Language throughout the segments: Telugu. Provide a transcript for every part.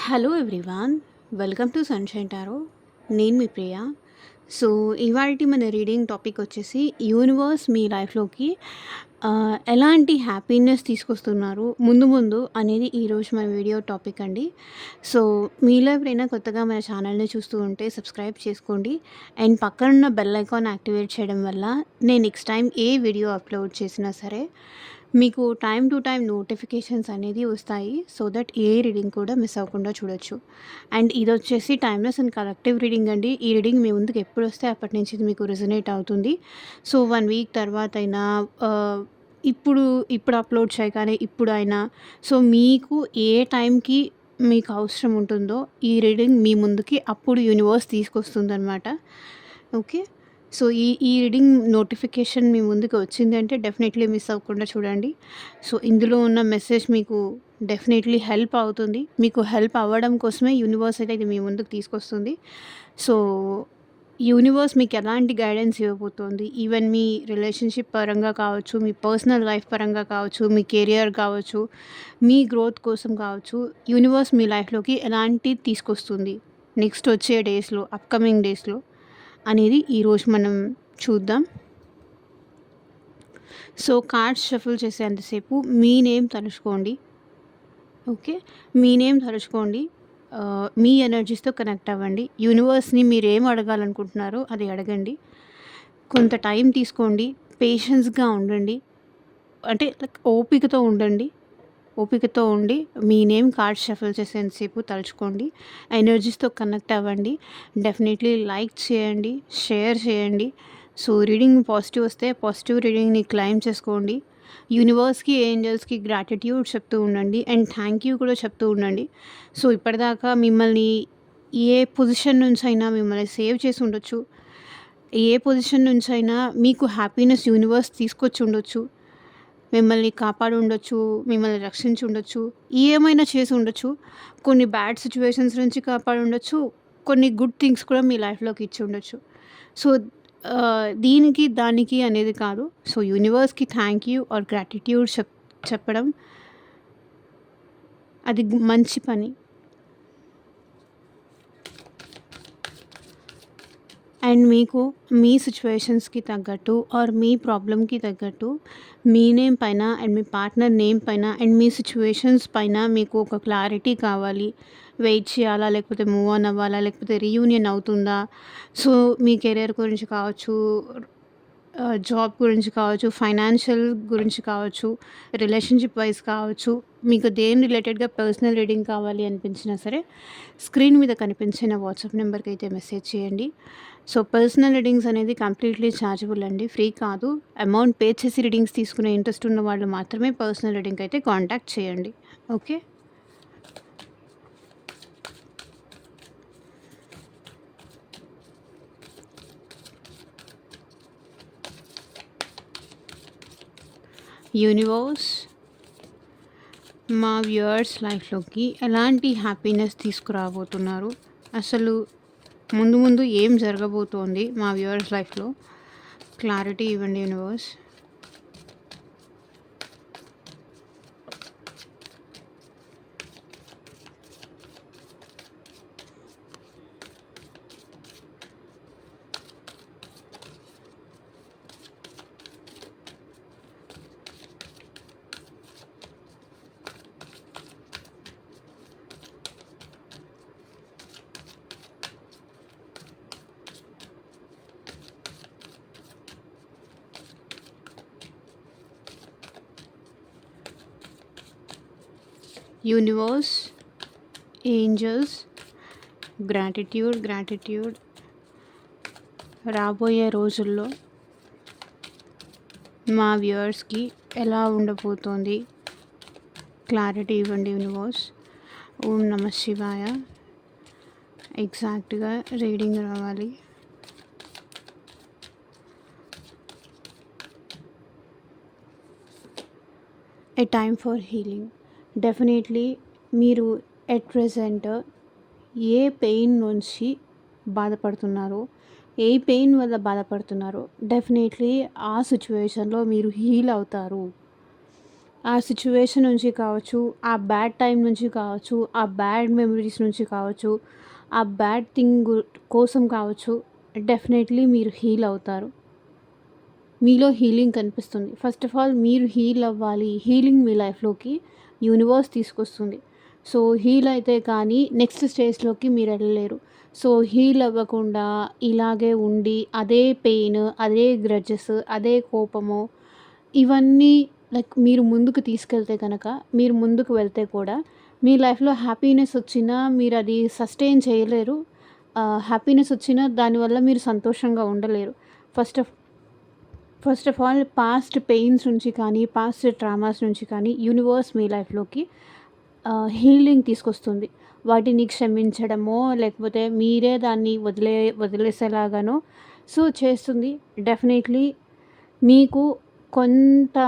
Hello everyone, welcome to sunshine tarot. నేను మీ ప్రియ. సో, ఇవాల్టి మన రీడింగ్ టాపిక్ వచ్చేసి యూనివర్స్ మీ లైఫ్‌లోకి ఎలాంటి హ్యాపీనెస్ తీసుకొస్తున్నారు ముందు ముందు అనేది ఈరోజు మన వీడియో టాపిక్ అండి. సో, మీలో ఎవరైనా కొత్తగా మన ఛానల్‌ని చూస్తూ ఉంటే సబ్స్క్రైబ్ చేసుకోండి. అండ్ పక్కనున్న బెల్ ఐకాన్ యాక్టివేట్ చేయడం వల్ల నేను నెక్స్ట్ టైం ఏ వీడియో అప్లోడ్ చేసినా సరే మీకు టైమ్ టు టైమ్ నోటిఫికేషన్స్ అనేది వస్తాయి. సో దట్ ఏ రీడింగ్ కూడా మిస్ అవ్వకుండా చూడొచ్చు. అండ్ ఇదొచ్చేసి టైమ్‌లెస్ అండ్ కలెక్టివ్ రీడింగ్ అండి. ఈ రీడింగ్ మీ ముందుకు ఎప్పుడొస్తే అప్పటి నుంచి ఇది మీకు రెజొనేట్ అవుతుంది. సో 1 వీక్ తర్వాతైనా ఆహ్, ఇప్పుడు ఇప్పుడు అప్లోడ్ చేయగానే ఇప్పుడైనా సో మీకు ఏ టైంకి మీకు అవసరం ఉంటుందో ఈ రీడింగ్ మీ ముందుకి అప్పుడు యూనివర్స్ తీసుకొస్తుందనమాట. ఓకే. సో, ఈ రీడింగ్ నోటిఫికేషన్ మీ ముందుకు వచ్చింది అంటే డెఫినెట్‌లీ మిస్ అవ్వకుండా చూడండి. సో, ఇందులో ఉన్న మెసేజ్ మీకు డెఫినెట్‌లీ హెల్ప్ అవుతుంది. మీకు హెల్ప్ అవ్వడం కోసమే యూనివర్స్ అయితే ఇది మీ ముందుకు తీసుకొస్తుంది. సో, యూనివర్స్ మీకు ఎలాంటి గైడెన్స్ ఇవ్వబోతోంది, ఈవెన్ మీ రిలేషన్‌షిప్ పరంగా కావచ్చు, మీ పర్సనల్ లైఫ్ పరంగా కావచ్చు, మీ కెరియర్ కావచ్చు, మీ గ్రోత్ కోసం కావచ్చు, యూనివర్స్ మీ లైఫ్‌లోకి ఎలాంటిది తీసుకొస్తుంది నెక్స్ట్ వచ్చే డేస్‌లో, అప్‌కమింగ్ డేస్‌లో అనేది ఈరోజు మనం చూద్దాం. సో, కార్డ్స్ షఫుల్ చేసేంతసేపు మీ నేమ్ తలుచుకోండి. ఓకే. మీ నేమ్ తలుచుకోండి. మీ ఎనర్జీస్‌తో కనెక్ట్ అవ్వండి. యూనివర్స్‌ని మీరేం అడగాలనుకుంటున్నారో అది అడగండి. కొంత టైం తీసుకోండి. పేషెన్స్‌గా ఉండండి. అంటే లైక్ ఓపికతో ఉండండి. ఓపికతో ఉండి మీ నేమ్ కార్డ్ షఫుల్ చేసేంతసేపు తలుచుకోండి. ఎనర్జీస్‌తో కనెక్ట్ అవ్వండి. డెఫినెట్‌లీ లైక్ చేయండి, షేర్ చేయండి. సో, రీడింగ్ పాజిటివ్ వస్తే పాజిటివ్ రీడింగ్‌ని క్లెయిమ్ చేసుకోండి. యూనివర్స్‌కి, ఏంజెల్స్‌కి గ్రాటిట్యూడ్ చెప్తూ ఉండండి. అండ్ థ్యాంక్ యూ కూడా చెప్తూ ఉండండి. సో, ఇప్పటిదాకా మిమ్మల్ని ఏ పొజిషన్ నుంచైనా మిమ్మల్ని సేవ్ చేసి ఉండొచ్చు. ఏ పొజిషన్ నుంచైనా మీకు హ్యాపీనెస్ యూనివర్స్ తీసుకొచ్చి ఉండొచ్చు. మిమ్మల్ని కాపాడి ఉండొచ్చు, మిమ్మల్ని రక్షించి ఉండొచ్చు, ఏమైనా చేసి ఉండొచ్చు. కొన్ని బ్యాడ్ సిట్యుయేషన్స్ నుంచి కాపాడి ఉండొచ్చు. కొన్ని గుడ్ థింగ్స్ కూడా మీ లైఫ్‌లోకి ఇచ్చి ఉండొచ్చు. సో, దీనికి, దానికి అనేది కాదు. సో, యూనివర్స్‌కి థ్యాంక్ యూ ఆర్ గ్రాటిట్యూడ్ చెప్పడం అది మంచి పని. అండ్ మీకు మీ సిట్యుయేషన్స్‌కి తగ్గట్టు ఆర్ మీ ప్రాబ్లమ్‌కి తగ్గట్టు మీ నేమ్ పైన అండ్ మీ పార్ట్నర్ నేమ్ పైన అండ్ మీ సిట్యుయేషన్స్ పైన మీకు ఒక క్లారిటీ కావాలి. వెయిట్ చేయాలా? లేకపోతే మూవ్ ఆన్ అవ్వాలా? లేకపోతే రీయూనియన్ అవుతుందా? సో, మీ కెరియర్ గురించి కావచ్చు, జాబ్ గురించి కావచ్చు, ఫైనాన్షియల్ గురించి కావచ్చు, రిలేషన్‌షిప్ వైస్ కావచ్చు, మీకు దేని రిలేటెడ్‌గా పర్సనల్ రీడింగ్ కావాలి అనిపించినా సరే, స్క్రీన్ మీద కనిపించిన వాట్సాప్ నెంబర్‌కి అయితే మెసేజ్ చేయండి. సో, పర్సనల్ రీడింగ్స్ అనేది కంప్లీట్‌లీ ఛార్జబుల్ అండి. ఫ్రీ కాదు. అమౌంట్ పే చేసి రీడింగ్స్ తీసుకునే ఇంట్రెస్ట్ ఉన్న వాళ్ళు మాత్రమే పర్సనల్ రీడింగ్‌కి అయితే కాంటాక్ట్ చేయండి. ఓకే. యూనివర్స్ మా వ్యూయర్స్ లైఫ్‌లోకి ఎలాంటి హ్యాపీనెస్ తీసుకురాబోతున్నారు? అసలు ముందు ముందు ఏం జరగబోతోంది మా వ్యూయర్స్ లైఫ్‌లో? క్లారిటీ ఇవ్వండి యూనివర్స్. యూనివర్స్, ఏంజెల్స్, గ్రాటిట్యూడ్ రాబోయే రోజుల్లో మా వ్యూయర్స్‌కి ఎలా ఉండబోతోంది? క్లారిటీ ఇవ్వండి యూనివర్స్. ఓం నమః శివాయ. ఎగ్జాక్ట్‌గా రీడింగ్ రావాలి. ఏ టైమ్ ఫర్ హీలింగ్. డెఫినెట్లీ మీరు ఎట్ ప్రెజెంట్ ఏ పెయిన్ నుంచి బాధపడుతున్నారో, ఏ పెయిన్ వల్ల బాధపడుతున్నారో డెఫినెట్లీ ఆ సిచ్యువేషన్‌లో మీరు హీల్ అవుతారు. ఆ సిట్యుయేషన్ నుంచి కావచ్చు, ఆ బ్యాడ్ టైం నుంచి కావచ్చు, ఆ బ్యాడ్ మెమరీస్ నుంచి కావచ్చు, ఆ బ్యాడ్ థింగ్ కోసం కావచ్చు, డెఫినెట్‌లీ మీరు హీల్ అవుతారు. మీలో హీలింగ్ కనిపిస్తుంది. ఫస్ట్ ఆఫ్ ఆల్ మీరు హీల్ అవ్వాలి. హీలింగ్ మీ లైఫ్‌లోకి యూనివర్స్ తీసుకొస్తుంది. సో, హీల్ అయితే కానీ నెక్స్ట్ స్టేజ్‌లోకి మీరెళ్ళలేరు. సో, హీల్ అవ్వకుండా ఇలాగే ఉండి అదే పెయిన్, అదే గ్రడ్జెస్, అదే కోపము ఇవన్నీ లైక్ మీరు ముందుకు తీసుకెళ్తే గనక, మీరు ముందుకు వెళ్తే కూడా మీ లైఫ్‌లో హ్యాపీనెస్ వచ్చినా మీరది సస్టెయిన్ చేయలేరు. హ్యాపీనెస్ వచ్చినా దానివల్ల మీరు సంతోషంగా ఉండలేరు. First of first of all past pains నుంచి కానీ, పాస్ట్ ట్రామాస్ నుంచి కానీ యూనివర్స్ మీ లైఫ్‌లోకి హీలింగ్ తీసుకొస్తుంది. వాటిని క్షమించడమో, లేకపోతే మీరే దాన్ని వదిలేసేలాగానో చేస్తుంది. డెఫినెట్‌లీ మీకు కొంత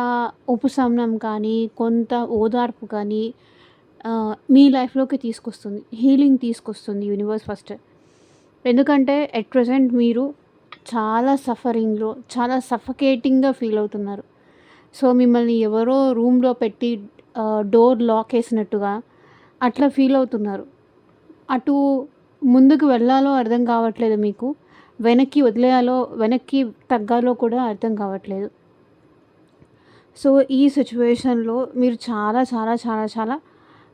ఉపశమనం కానీ, కొంత ఓదార్పు కానీ మీ లైఫ్‌లోకి తీసుకొస్తుంది. హీలింగ్ తీసుకొస్తుంది యూనివర్స్ ఫస్ట్. ఎందుకంటే ఎట్ ప్రెజెంట్ మీరు చాలా సఫరింగ్‌లో, చాలా సఫకేటింగ్‌గా ఫీల్ అవుతున్నారు. సో, మిమ్మల్ని ఎవరో రూమ్‌లో పెట్టి డోర్ లాకేసినట్టుగా అట్లా ఫీల్ అవుతున్నారు. అటు ముందుకు వెళ్ళాలో అర్థం కావట్లేదు మీకు. వెనక్కి వదిలేయాలో, వెనక్కి తగ్గాలో కూడా అర్థం కావట్లేదు. సో, ఈ సిట్యుయేషన్‌లో మీరు చాలా, చాలా, చాలా, చాలా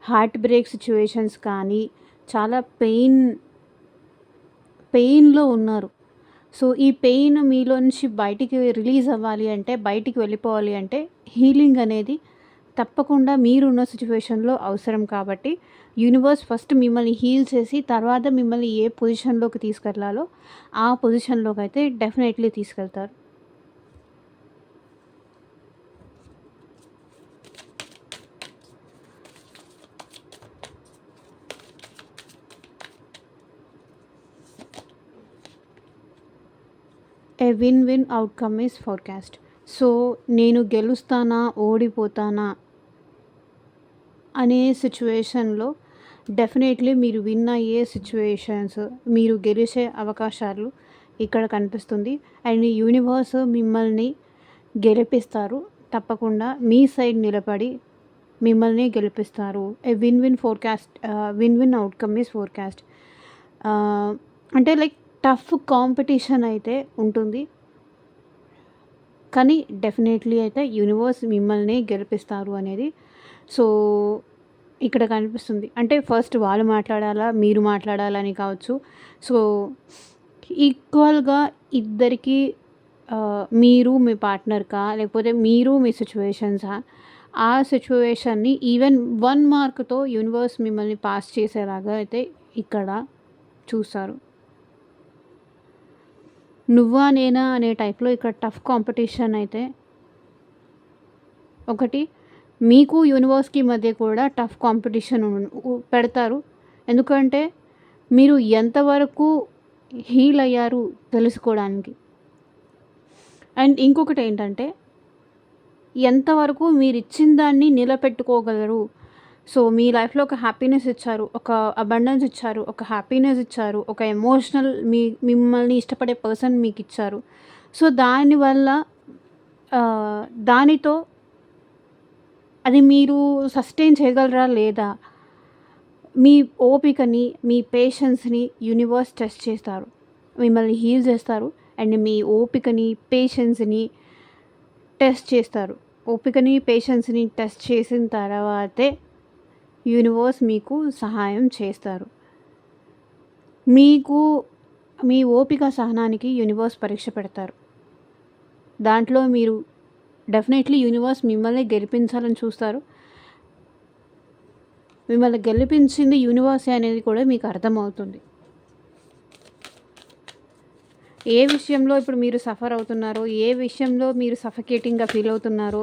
హార్ట్ బ్రేక్ సిట్యుయేషన్స్ కానీ, చాలా పెయిన్‌లో ఉన్నారు. సో, ఈ పెయిన్ మీలో నుంచి బయటికి రిలీజ్ అవ్వాలి అంటే, బయటికి వెళ్ళిపోవాలి అంటే, హీలింగ్ అనేది తప్పకుండా మీరున్న సిట్యుయేషన్‌లో అవసరం కాబట్టి, యూనివర్స్ ఫస్ట్ మిమ్మల్ని హీల్ చేసి, తర్వాత మిమ్మల్ని ఏ పొజిషన్‌లోకి తీసుకెళ్లాలో, ఆ పొజిషన్‌లోకైతే డెఫినెట్‌లీ తీసుకెళ్తారు. A win win outcome is forecast. So, నేను గెలుస్తానా? ఓడిపోతానా? అనే సిట్యుయేషన్‌లో డెఫినెట్‌లీ మీరు విన్ అయ్యే సిట్యుయేషన్స్, మీరు గెలిచే అవకాశాలు ఇక్కడ కనిపిస్తుంది. అండ్ యూనివర్స్ మిమ్మల్ని గెలిపిస్తారు. తప్పకుండా మీ సైడ్ నిలబడి మిమ్మల్ని గెలిపిస్తారు. A win win forecast win win outcome is forecast. అంటే లైక్ టఫ్ కాంపిటీషన్ అయితే ఉంటుంది. కానీ డెఫినెట్‌లీ అయితే యూనివర్స్ మిమ్మల్ని గెలిపిస్తారు అనేది సో, ఇక్కడ కనిపిస్తుంది. అంటే ఫస్ట్ వాళ్ళు మాట్లాడాలా, మీరు మాట్లాడాలా అని కావచ్చు. సో, ఈక్వల్‌గా ఇద్దరికీ మీరు మీ పార్ట్నర్‌కా, లేకపోతే మీరు మీ సిట్యుయేషన్సా, ఆ సిట్యుయేషన్‌ని ఈవెన్ 1 మార్క్‌తో యూనివర్స్ మిమ్మల్ని పాస్ చేసేలాగా అయితే ఇక్కడ చూస్తారు. నువ్వా నేనా అనే టైప్‌లో ఇక్కడ టఫ్ కాంపిటీషన్ అయితే ఒకటి మీకు యూనివర్స్‌కి మధ్య కూడా టఫ్ కాంపిటీషన్ పెడతారు. ఎందుకంటే మీరు ఎంతవరకు హీల్ అయ్యారు తెలుసుకోవడానికి. అండ్ ఇంకొకటేంటంటే ఎంతవరకు మీరిచ్చిన దాన్ని నిలబెట్టుకోగలరు. సో, మీ లైఫ్‌లో ఒక హ్యాపీనెస్ ఇచ్చారు. ఒక అబండెన్స్ ఇచ్చారు. ఒక హ్యాపీనెస్ ఇచ్చారు. ఒక ఎమోషనల్ మిమ్మల్ని ఇష్టపడే పర్సన్ మీకిచ్చారు. సో, దానివల్ల దానితో అది మీరు సస్టెయిన్ చేయగలరా లేదా? మీ ఓపికని, మీ పేషెన్స్‌ని యూనివర్స్ టెస్ట్ చేస్తారు. మిమ్మల్ని హీల్ చేస్తారు. అండ్ మీ ఓపికని, పేషెన్స్‌ని టెస్ట్ చేస్తారు. ఓపికని, పేషెన్స్‌ని టెస్ట్ చేసిన తర్వాతే యూనివర్స్ మీకు సహాయం చేస్తారు. మీకు మీ ఓపిక, సహనానికి యూనివర్స్ పరీక్ష పెడతారు. దాంట్లో మీరు డెఫినెట్‌లీ యూనివర్స్ మిమ్మల్ని గెలిపించాలని చూస్తారు. మిమ్మల్ని గెలిపించింది యూనివర్సే అనేది కూడా మీకు అర్థమవుతుంది. ఏ విషయంలో ఇప్పుడు మీరు సఫర్ అవుతున్నారో, ఏ విషయంలో మీరు సఫకేటింగ్‌గా ఫీల్ అవుతున్నారో,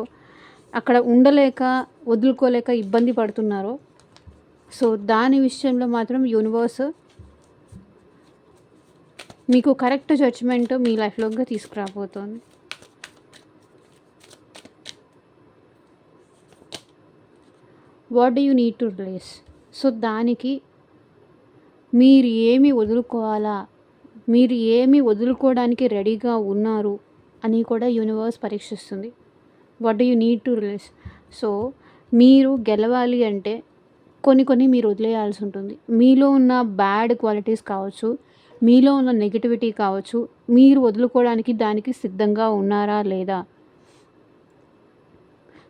అక్కడ ఉండలేక, వదులుకోలేక ఇబ్బంది పడుతున్నారో, సో, దాని విషయంలో మాత్రం యూనివర్స్ మీకు కరెక్ట్ జడ్జ్‌మెంట్ మీ లైఫ్‌లోకి తీసుకురాబోతోంది. What do you need to release? So, దానికి మీరు ఏమి వదులుకోవాలా? మీరు ఏమి వదులుకోవడానికి రెడీగా ఉన్నారు అని కూడా యూనివర్స్ పరీక్షిస్తుంది. What do you need to release? So, మీరు గెలవాలి అంటే కొన్ని మీరు వదిలేయాల్సి ఉంటుంది. మీలో ఉన్న బ్యాడ్ క్వాలిటీస్ కావచ్చు, మీలో ఉన్న నెగటివిటీ కావచ్చు, మీరు వదులుకోవడానికి దానికి సిద్ధంగా ఉన్నారా లేదా?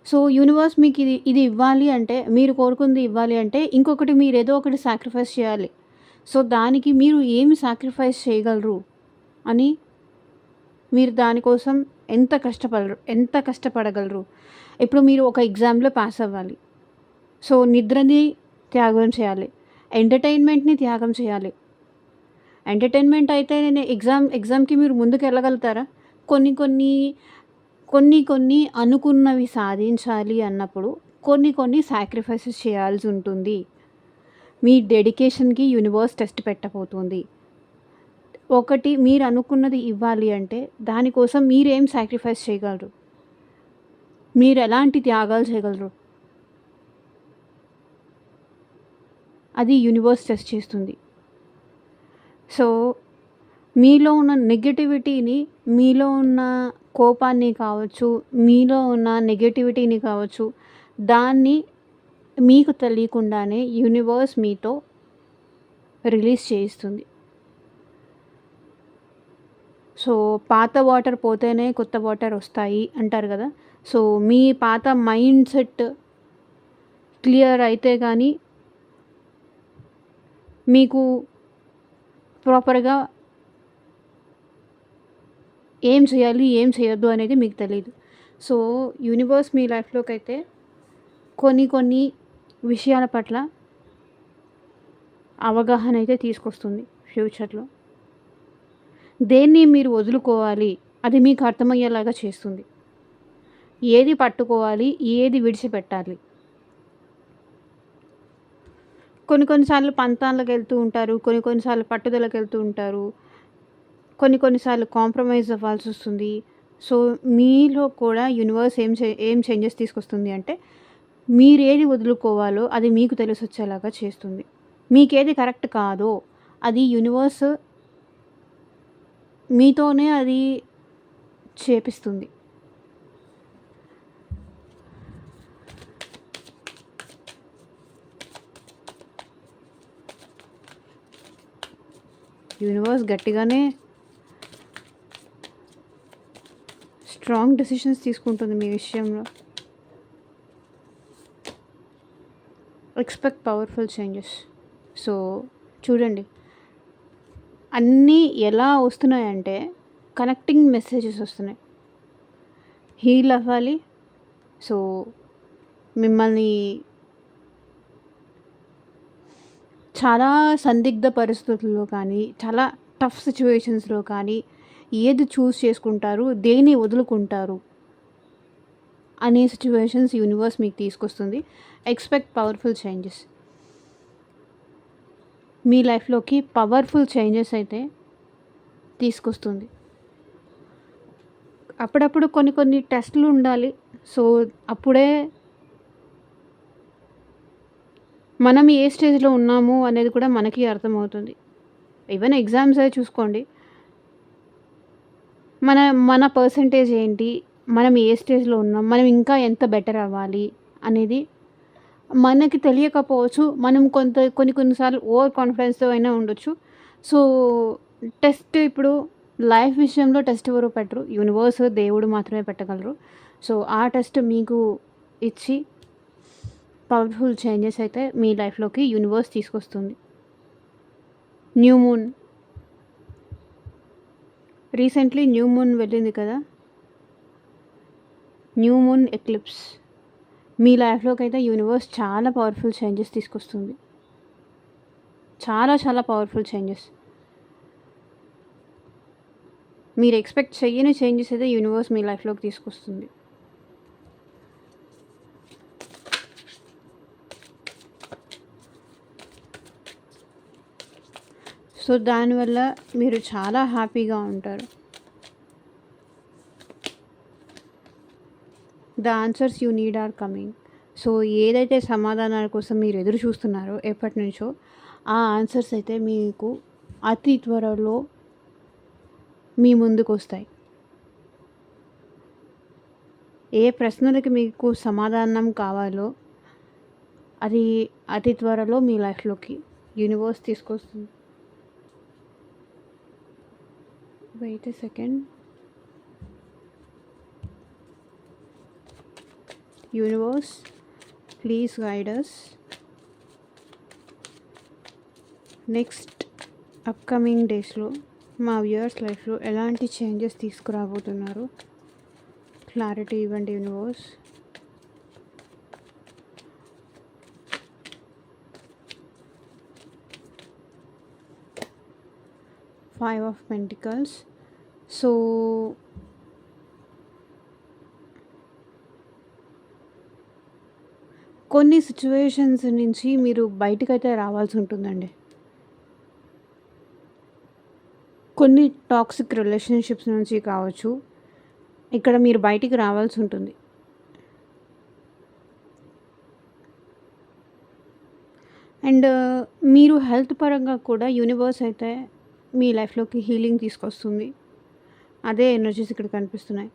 సో, యూనివర్స్ మీకిది ఇది ఇది ఇవ్వాలి అంటే, మీరు కోరుకుంది ఇవ్వాలి అంటే, ఇంకొకటి మీరేదో ఒకటి సాక్రిఫైస్ చేయాలి. సో, దానికి మీరు ఏమి సాక్రిఫైస్ చేయగలరు అని మీరు దానికోసం ఎంత కష్టపడగలరు? ఇప్పుడు మీరు ఒక ఎగ్జామ్‌లో పాస్ అవ్వాలి. సో, నిద్రని త్యాగం చేయాలి. ఎంటర్‌టైన్‌మెంట్‌ని త్యాగం చేయాలి. ఎంటర్‌టైన్‌మెంట్ అయితే నేను ఎగ్జామ్‌కి మీరు ముందుకెళ్ళగలుగుతారా? కొన్ని కొన్ని కొన్ని అనుకున్నవి సాధించాలి అన్నప్పుడు కొన్ని సాక్రిఫైసెస్ చేయాల్సుంటుంది. మీ డెడికేషన్‌కి యూనివర్స్ టెస్ట్ పెట్టబోతుంది. ఒకటి మీరనుకున్నది ఇవ్వాలి అంటే దానికోసం మీరేం సాక్రిఫైస్ చేయగలరు? మీరెలాంటి త్యాగాలు చేయగలరు? అది యూనివర్స్ టెస్ట్ చేస్తుంది. సో, మీలో ఉన్న నెగటివిటీని, మీలో ఉన్న కోపాన్ని కావచ్చు, మీలో ఉన్న నెగటివిటీని కావచ్చు, దాన్ని మీకు తెలియకుండానే యూనివర్స్ మీతో రిలీజ్ చేయిస్తుంది. సో, పాత వాటర్ పోతేనే కొత్త వాటర్ వస్తాయి అంటారు గదా! సో, మీ పాత మైండ్ సెట్ క్లియర్ అయితే గానీ మీకు ప్రాపర్‌గా ఏం చేయాలి, ఏం చేయొద్దు అనేది మీకు తెలీదు. సో, యూనివర్స్ మీ లైఫ్‌లోకైతే కొన్ని విషయాల పట్ల అవగాహన అయితే తీసుకొస్తుంది ఫ్యూచర్‌లో. దేన్ని మీరు వదులుకోవాలి అది మీకు అర్థమయ్యేలాగా చేస్తుంది. ఏది పట్టుకోవాలి, ఏది విడిచిపెట్టాలి. కొన్ని సార్లు పంతాలకెళ్తూ ఉంటారు. కొన్ని సార్లు పట్టుదలకెళ్తూ ఉంటారు. కొన్ని సార్లు కాంప్రమైజ్ అవ్వాల్సొస్తుంది. సో, మీలో కూడా యూనివర్స్ ఏం చేంజెస్ తీసుకొస్తుంది అంటే, మీరేది వదులుకోవాలో అది మీకు తెలిసొచ్చేలాగా చేస్తుంది. మీకేది కరెక్ట్ కాదో అది యూనివర్స్ మీతోనే అది చేపిస్తుంది. యూనివర్స్ గట్టిగానే స్ట్రాంగ్ డెసిషన్స్ తీసుకుంటుంది మీ విషయంలో. Expect powerful changes. సో, చూడండి అన్నీ ఎలా వస్తున్నాయంటే కనెక్టింగ్ మెసేజెస్ వస్తున్నాయి. హీల్ అవ్వాలి. సో, మిమ్మల్ని చాలా సందిగ్ధ పరిస్థితుల్లో కానీ, చాలా టఫ్ సిట్యుయేషన్స్‌లో కానీ ఏది చూజ్ చేసుకుంటారు, దేన్ని వదులుకుంటారు అనే సిట్యుయేషన్స్ యూనివర్స్ మీకు తీసుకొస్తుంది. Expect powerful changes. మీ లైఫ్‌లోకి పవర్‌ఫుల్ చేంజెస్ అయితే తీసుకొస్తుంది. అప్పుడప్పుడు కొన్ని టెస్ట్‌లు ఉండాలి. సో, అప్పుడే మనం ఏ స్టేజ్‌లో ఉన్నాము అనేది కూడా మనకి అర్థమవుతుంది. ఈవెన్ ఎగ్జామ్సే చూసుకోండి. మన మన పర్సెంటేజ్ ఏంటి? మనం ఏ స్టేజ్‌లో ఉన్నాం? మనం ఇంకా ఎంత బెటర్ అవ్వాలి? అనేది మనకి తెలియకపోవచ్చు. మనం కొన్ని సార్లు ఓవర్ కాన్ఫిడెన్స్‌తో అయినా ఉండొచ్చు. సో, టెస్ట్ ఇప్పుడు లైఫ్ విషయంలో టెస్ట్ ఎవరు పెట్టరు. యూనివర్స్, దేవుడు మాత్రమే పెట్టగలరు. సో, ఆ టెస్ట్ మీకు ఇచ్చి పవర్‌ఫుల్ చేంజెస్ అయితే మీ లైఫ్‌లోకి యూనివర్స్ తీసుకొస్తుంది. New moon. Recently new moon వెళ్ళింది కదా! New moon eclipse. మీ లైఫ్‌లోకైతే యూనివర్స్ చాలా పవర్‌ఫుల్ చేంజెస్ తీసుకొస్తుంది. చాలా పవర్‌ఫుల్ చేంజెస్. మీరు ఎక్స్‌పెక్ట్ చెయ్యని చేంజెస్ అయితే యూనివర్స్ మీ లైఫ్‌లోకి తీసుకొస్తుంది. సో, దానివల్ల మీరు చాలా హ్యాపీగా ఉంటారు. The answers you need are coming. So, ఏదైతే సమాధానాల కోసం మీరు ఎదురు చూస్తున్నారో ఎప్పటినుంచో, ఆ ఆన్సర్స్ అయితే మీకు అతి త్వరలో మీ ముందుకొస్తాయి. ఏ ప్రశ్నలకి మీకు సమాధానం కావాలో అది అతి త్వరలో మీ లైఫ్‌లోకి యూనివర్స్ తీసుకొస్తుంది. Wait a second. Universe please guide us. Next upcoming డేస్‌లో మా వ్యూయర్స్ లైఫ్‌లో ఎలాంటి చేంజెస్ తీసుకురాబోతున్నారు? క్లారిటీ ఇవ్వండి universe. Five of pentacles. So కొన్ని సిచ్యువేషన్స్ నుంచి మీరు బయటకైతే రావాల్సి ఉంటుందండి. కొన్ని టాక్సిక్ రిలేషన్షిప్స్ నుంచి కావచ్చు, ఇక్కడ మీరు బయటికి రావాల్సి ఉంటుంది. అండ్ మీరు హెల్త్ పరంగా కూడా యూనివర్స్ అయితే మీ లైఫ్‌లోకి హీలింగ్ తీసుకొస్తుంది. అదే ఎనర్జీస్ ఇక్కడ కనిపిస్తున్నాయి.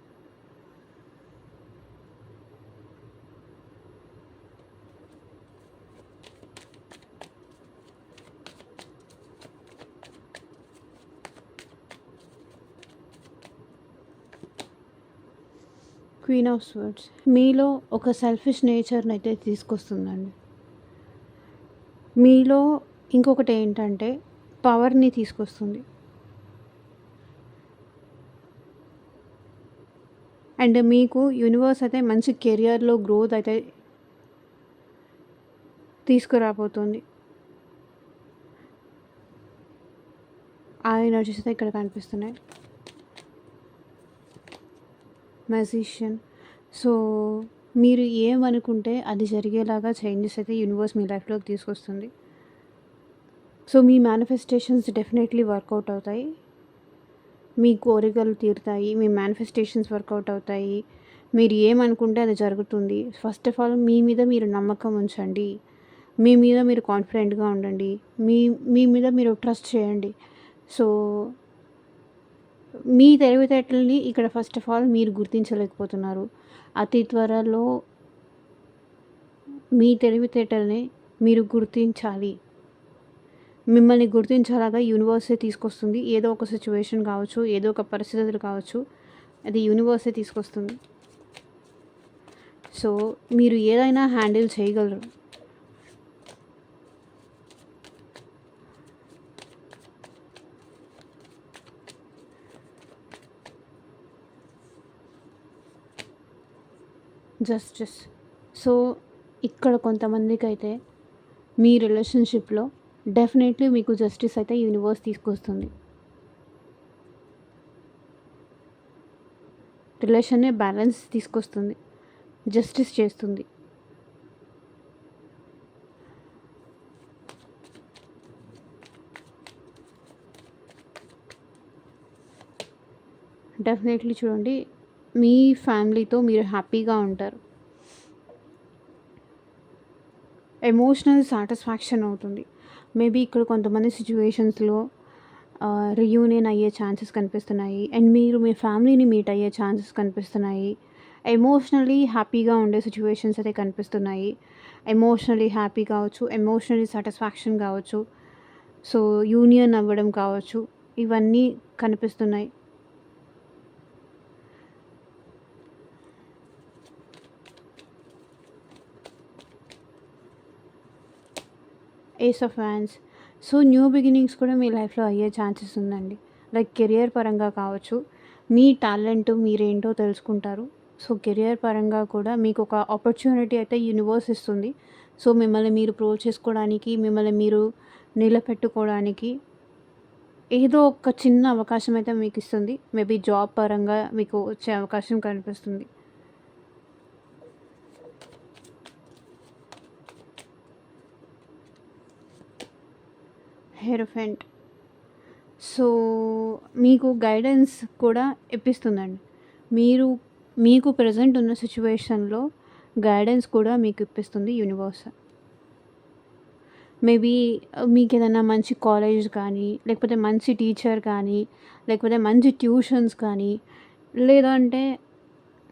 క్వీన్ ఆఫ్ స్వర్డ్స్ మీలో ఒక సెల్ఫిష్ నేచర్‌ని అయితే తీసుకొస్తుందండి. మీలో ఇంకొకటి ఏంటంటే పవర్‌ని తీసుకొస్తుంది. అండ్ మీకు యూనివర్స్ అయితే మంచి కెరియర్‌లో గ్రోత్ అయితే తీసుకురాబోతుంది. ఆ ఎనర్జీస్ అయితే ఇక్కడ కనిపిస్తున్నాయి. మ్యాజిషియన్. సో మీరు ఏమనుకుంటే అది జరిగేలాగా చేంజెస్ అయితే యూనివర్స్ మీ లైఫ్‌లోకి తీసుకొస్తుంది. సో మీ మేనిఫెస్టేషన్స్ డెఫినెట్లీ వర్కౌట్ అవుతాయి. మీ కోరికలు తీరుతాయి. మీ మేనిఫెస్టేషన్స్ వర్కౌట్ అవుతాయి. మీరు ఏమనుకుంటే అది జరుగుతుంది. ఫస్ట్ ఆఫ్ ఆల్ మీ మీద మీరు నమ్మకం ఉంచండి. మీ మీద మీరు కాన్ఫిడెంట్‌గా ఉండండి. మీ మీ మీద మీరు ట్రస్ట్ చేయండి. సో మీ తెలివితేటలని ఇక్కడ ఫస్ట్ ఆఫ్ ఆల్ మీరు గుర్తించలేకపోతున్నారు. అతి త్వరలో మీ తెలివితేటలని మీరు గుర్తించాలి. మిమ్మల్ని గుర్తించేలాగా యూనివర్సే తీసుకొస్తుంది. ఏదో ఒక సిచ్యువేషన్ కావచ్చు, ఏదో ఒక పరిస్థితులు కావచ్చు, అది యూనివర్సే తీసుకొస్తుంది. సో మీరు ఏదైనా హ్యాండిల్ చేయగలరు. జస్టిస్. సో ఇక్కడ కొంతమందికైతే మీ రిలేషన్షిప్‌లో డెఫినెట్లీ మీకు జస్టిస్ అయితే యూనివర్స్ తీసుకొస్తుంది. రిలేషన్‌ని బ్యాలెన్స్ తీసుకొస్తుంది. జస్టిస్ చేస్తుంది. డెఫినెట్లీ చూడండి, మీ ఫ్యామిలీతో మీరు హ్యాపీగా ఉంటారు. ఎమోషనల్ సాటిస్ఫాక్షన్ అవుతుంది. మేబీ ఇక్కడ కొంతమంది సిచ్యువేషన్స్‌లో రీయూనియన్ అయ్యే ఛాన్సెస్ కనిపిస్తున్నాయి. అండ్ మీరు మీ ఫ్యామిలీని మీట్ అయ్యే ఛాన్సెస్ కనిపిస్తున్నాయి. ఎమోషనల్లీ హ్యాపీగా ఉండే సిచ్యువేషన్స్ అయితే కనిపిస్తున్నాయి. ఎమోషనల్లీ హ్యాపీ కావచ్చు, ఎమోషనల్లీ సాటిస్ఫాక్షన్ కావచ్చు, సో యూనియన్ అవ్వడం కావచ్చు, ఇవన్నీ కనిపిస్తున్నాయి. Ace of wands. So new beginnings కూడా మీ లైఫ్‌లో అయ్యే ఛాన్సెస్ ఉందండి. లైక్ కెరియర్ పరంగా కావచ్చు, మీ టాలెంట్ మీరేంటో తెలుసుకుంటారు. సో కెరియర్ పరంగా కూడా మీకు ఒక ఆపర్చునిటీ అయితే యూనివర్స్ ఇస్తుంది. సో మిమ్మల్ని మీరు ప్రూవ్ చేసుకోవడానికి, మిమ్మల్ని మీరు నిలబెట్టుకోవడానికి ఏదో ఒక చిన్న అవకాశం అయితే మీకు ఇస్తుంది. మేబీ జాబ్ పరంగా మీకు వచ్చే అవకాశం కనిపిస్తుంది. హెరోఫెంట్. సో మీకు గైడెన్స్ కూడా ఇప్పిస్తుందండి. మీరు మీకు ప్రెజెంట్ ఉన్న సిచ్యువేషన్‌లో గైడెన్స్ కూడా మీకు ఇప్పిస్తుంది యూనివర్స్. మేబీ మీకేదైనా మంచి కాలేజ్ కానీ, లేకపోతే మంచి టీచర్ కానీ, లేకపోతే మంచి ట్యూషన్స్ కానీ, లేదంటే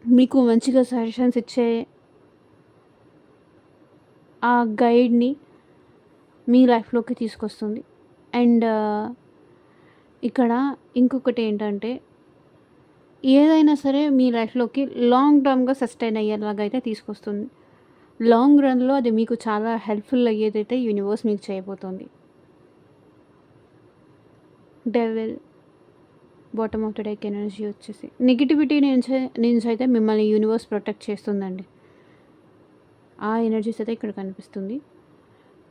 మీకు మంచిగా సజెషన్స్ ఇచ్చే ఆ గైడ్‌ని మీ లైఫ్‌లోకి తీసుకొస్తుంది. అండ్ ఇక్కడ ఇంకొకటేంటంటే, ఏదైనా సరే మీ లైఫ్‌లోకి లాంగ్ టర్మ్‌గా సస్టైన్ అయ్యేలాగా అయితే తీసుకొస్తుంది. లాంగ్ రన్‌లో అది మీకు చాలా హెల్ప్‌ఫుల్ అయ్యేదైతే యూనివర్స్ మీకు చేయబోతోంది. Devil, bottom of the deck energy వచ్చేసి నెగటివిటీ నుంచైతే మిమ్మల్ని యూనివర్స్ ప్రొటెక్ట్ చేస్తుందండి. ఆ ఎనర్జీస్ అయితే ఇక్కడ కనిపిస్తుంది.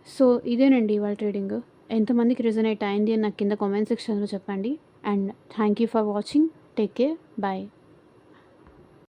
సో, ఇదేనండి ఇవాళ ట్రీడింగ్. ఎంతమందికి రెజొనేట్ అయింది అని నాకు కింద కామెంట్ సెక్షన్‌లో చెప్పండి. And thank you for watching. Take care. By.